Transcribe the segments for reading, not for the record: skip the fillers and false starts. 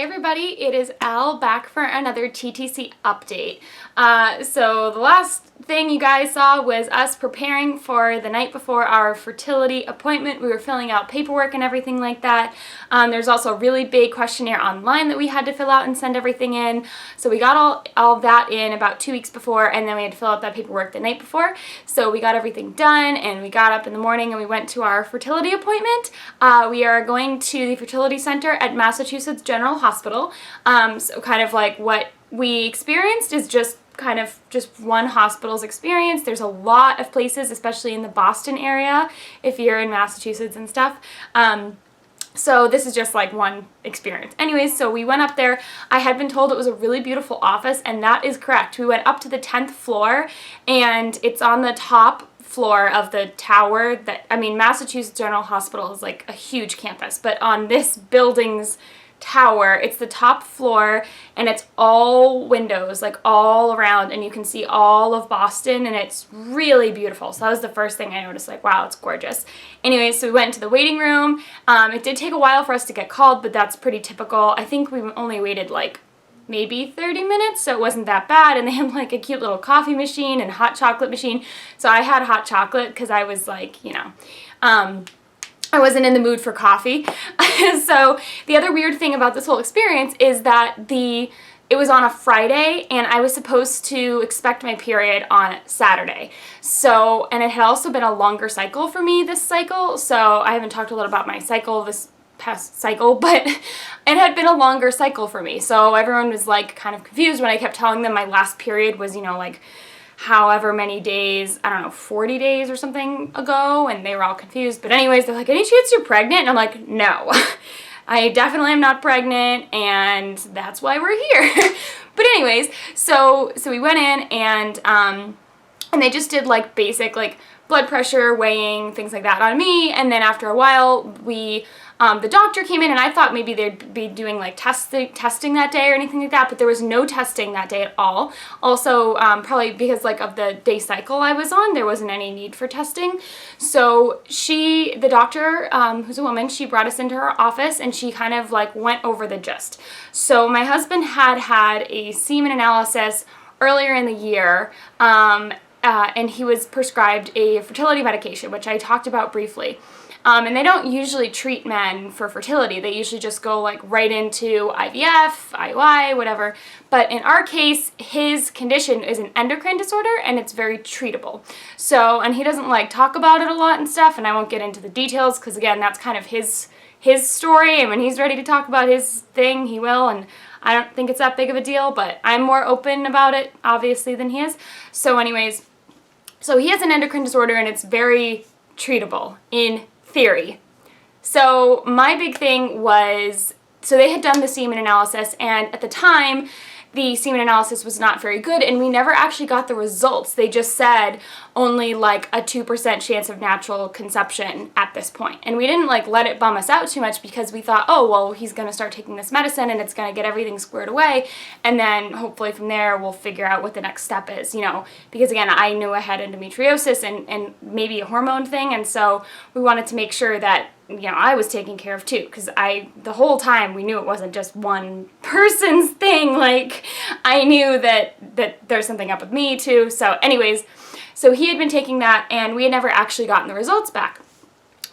everybody, it is Elle back for another TTC update. So the last thing you guys saw was us preparing for the night before our fertility appointment. We were filling out paperwork and everything like that. There's also a really big questionnaire online that we had to fill out and send everything in. So we got all that in about 2 weeks before, and then we had to fill out that paperwork the night before. So we got everything done, and we got up in the morning and we went to our fertility appointment. We are going to the fertility center at Massachusetts General Hospital. So kind of like what we experienced is just one hospital's experience. There's a lot of places, especially in the Boston area, if you're in Massachusetts and stuff. So this is just like one experience. Anyways, so we went up there. I had been told it was a really beautiful office, and that is correct. We went up to the 10th floor, and it's on the top floor of the tower Massachusetts General Hospital is like a huge campus, but on this building's tower, it's the top floor, and it's all windows, like all around, and you can see all of Boston, and it's really beautiful. So that was the first thing I noticed, like, wow, it's gorgeous. Anyway, so we went into the waiting room. It did take a while for us to get called, but that's pretty typical. I think we only waited like maybe 30 minutes, so it wasn't that bad. And they had like a cute little coffee machine and hot chocolate machine. So I had hot chocolate because I was like, I wasn't in the mood for coffee. So the other weird thing about this whole experience is that it was on a Friday, and I was supposed to expect my period on Saturday. So, and it had also been a longer cycle for me this cycle. So I haven't talked a lot about my cycle this past cycle, but it had been a longer cycle for me. So everyone was like kind of confused when I kept telling them my last period was, like however many days, I don't know, 40 days or something ago, and they were all confused. But anyways, they're like, any chance you're pregnant? And I'm like, no, I definitely am not pregnant, and that's why we're here. But anyways, so we went in, and they just did like basic like blood pressure, weighing, things like that on me, and then after a while, the doctor came in, and I thought maybe they'd be doing like testing that day or anything like that, but there was no testing that day at all. Also, probably because like of the day cycle I was on, there wasn't any need for testing. So the doctor, who's a woman, she brought us into her office, and she kind of like went over the gist. So my husband had a semen analysis earlier in the year, and he was prescribed a fertility medication, which I talked about briefly. And they don't usually treat men for fertility. They usually just go like right into IVF, IUI, whatever. But in our case, his condition is an endocrine disorder, and it's very treatable. So, and he doesn't like talk about it a lot and stuff, and I won't get into the details because again, that's kind of his story, and when he's ready to talk about his thing, he will, and I don't think it's that big of a deal, but I'm more open about it, obviously, than he is. So anyways, so he has an endocrine disorder, and it's very treatable in theory. So my big thing was, so they had done the semen analysis, and at the time the semen analysis was not very good, and we never actually got the results. They just said only like a 2% chance of natural conception at this point. And we didn't like let it bum us out too much because we thought, oh, well, he's going to start taking this medicine and it's going to get everything squared away. And then hopefully from there, we'll figure out what the next step is, because again, I knew I had endometriosis and maybe a hormone thing. And so we wanted to make sure that I was taken care of too, because the whole time we knew it wasn't just one person's thing. Like, I knew that there's something up with me too. So anyways, so he had been taking that, and we had never actually gotten the results back.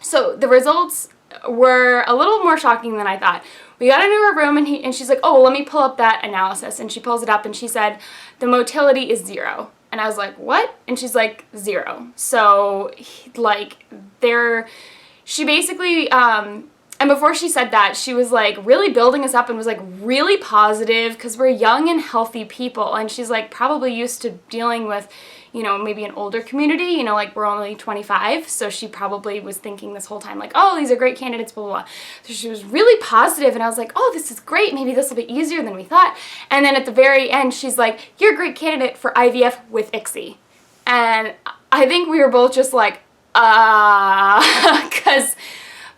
So the results were a little more shocking than I thought. We got into her room, and she's like, oh, well, let me pull up that analysis. And she pulls it up, and she said, the motility is 0. And I was like, what? And she's like, 0. So she basically, and before she said that, she was like really building us up and was like really positive because we're young and healthy people. And she's like probably used to dealing with, maybe an older community, like we're only 25. So she probably was thinking this whole time like, oh, these are great candidates, blah, blah, blah. So she was really positive, and I was like, oh, this is great. Maybe this will be easier than we thought. And then at the very end, she's like, you're a great candidate for IVF with ICSI. And I think we were both just like, because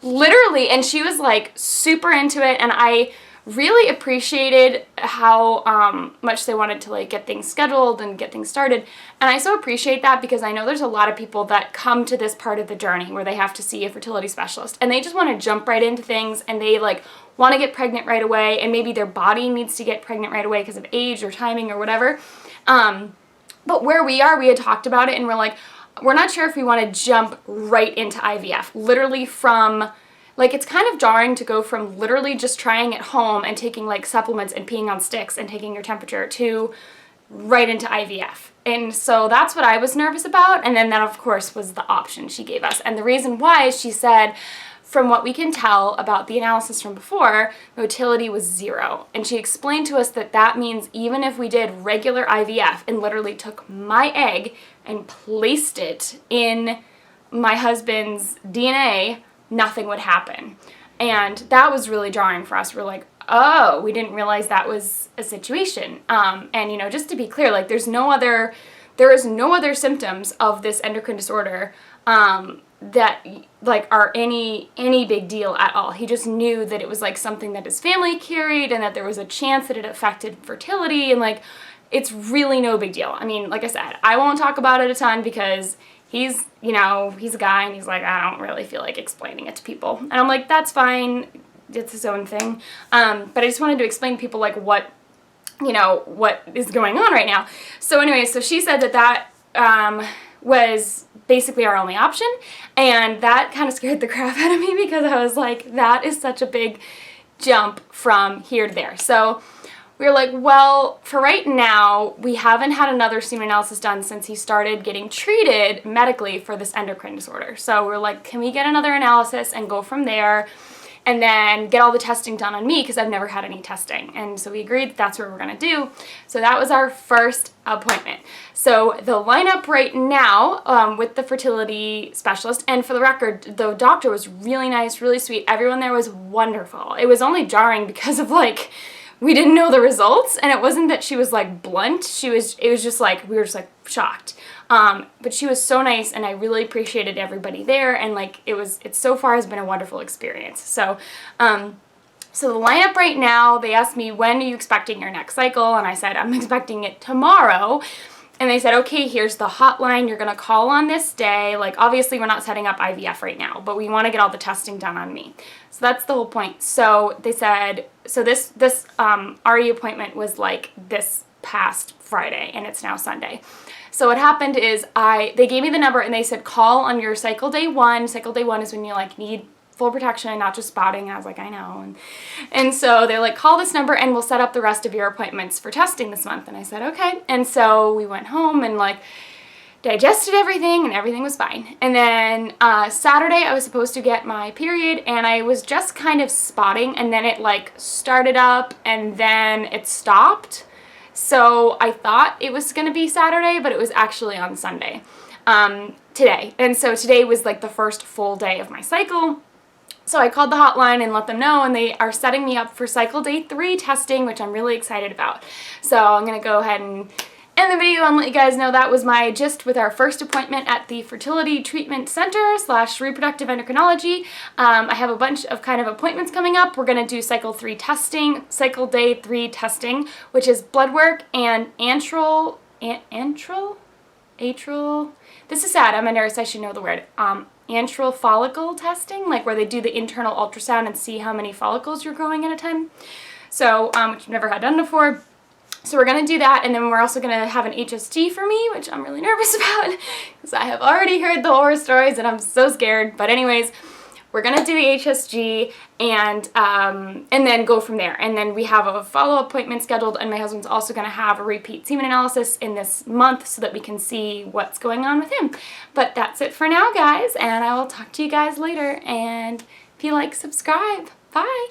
literally, and she was like super into it, and I really appreciated how much they wanted to like get things scheduled and get things started. And I so appreciate that because I know there's a lot of people that come to this part of the journey where they have to see a fertility specialist and they just want to jump right into things and they like want to get pregnant right away, and maybe their body needs to get pregnant right away because of age or timing or whatever. But where we are, we had talked about it and we're like, we're not sure if we want to jump right into IVF, literally from, like, it's kind of jarring to go from literally just trying at home and taking like supplements and peeing on sticks and taking your temperature to right into IVF. And so that's what I was nervous about. And then that of course was the option she gave us. And the reason why is she said, from what we can tell about the analysis from before, motility was 0. And she explained to us that that means even if we did regular IVF and literally took my egg and placed it in my husband's DNA, nothing would happen. And that was really jarring for us. We're like, oh, we didn't realize that was a situation. And you know, just to be clear, like there is no other symptoms of this endocrine disorder that like are any big deal at all. He just knew that it was like something that his family carried and that there was a chance that it affected fertility, and like it's really no big deal. I mean, like I said, I won't talk about it a ton because he's, you know, he's a guy and he's like, I don't really feel like explaining it to people. And I'm like, that's fine. It's his own thing. But I just wanted to explain to people like what, you know, what is going on right now. So anyway, so she said that was basically our only option, and that kind of scared the crap out of me because I was like, that is such a big jump from here to there. So we were like, well, for right now, we haven't had another semen analysis done since he started getting treated medically for this endocrine disorder. So we're like, can we get another analysis and go from there? And then get all the testing done on me because I've never had any testing. And so we agreed that that's what we're going to do. So that was our first appointment. So the lineup right now with the fertility specialist, and for the record, the doctor was really nice, really sweet. Everyone there was wonderful. It was only jarring because of like, we didn't know the results, and it wasn't that she was like blunt. It was just like, we were just like shocked. But she was so nice, and I really appreciated everybody there, and like it so far has been a wonderful experience. So so the lineup right now, they asked me, when are you expecting your next cycle? And I said, I'm expecting it tomorrow. And they said, okay, here's the hotline you're gonna call on this day. Like, obviously we're not setting up IVF right now, but we wanna get all the testing done on me. So that's the whole point. So they said, so this RE appointment was like this past Friday, and it's now Sunday. So what happened is they gave me the number and they said, call on your cycle day 1. Cycle day 1 is when you like need full protection, not just spotting. And I was like, I know. And so they're like, call this number and we'll set up the rest of your appointments for testing this month. And I said, okay. And so we went home and like digested everything, and everything was fine. And then Saturday I was supposed to get my period, and I was just kind of spotting, and then it like started up and then it stopped. So I thought it was going to be Saturday, but it was actually on Sunday today. And so today was like the first full day of my cycle. So I called the hotline and let them know, and they are setting me up for cycle day 3 testing, which I'm really excited about. So I'm going to go ahead and end the video and let you guys know that was my gist with our first appointment at the Fertility Treatment Center / Reproductive Endocrinology. I have a bunch of kind of appointments coming up. We're going to do cycle 3 testing, cycle day 3 testing, which is blood work and antral, this is sad, I'm a nurse, I should know the word, antral follicle testing, like where they do the internal ultrasound and see how many follicles you're growing at a time. So, which I've never had done before. So we're going to do that, and then we're also going to have an HSG for me, which I'm really nervous about because I have already heard the horror stories and I'm so scared. But anyways, we're going to do the HSG and then go from there. And then we have a follow-up appointment scheduled, and my husband's also going to have a repeat semen analysis in this month so that we can see what's going on with him. But that's it for now, guys, and I will talk to you guys later. And if you like, subscribe. Bye!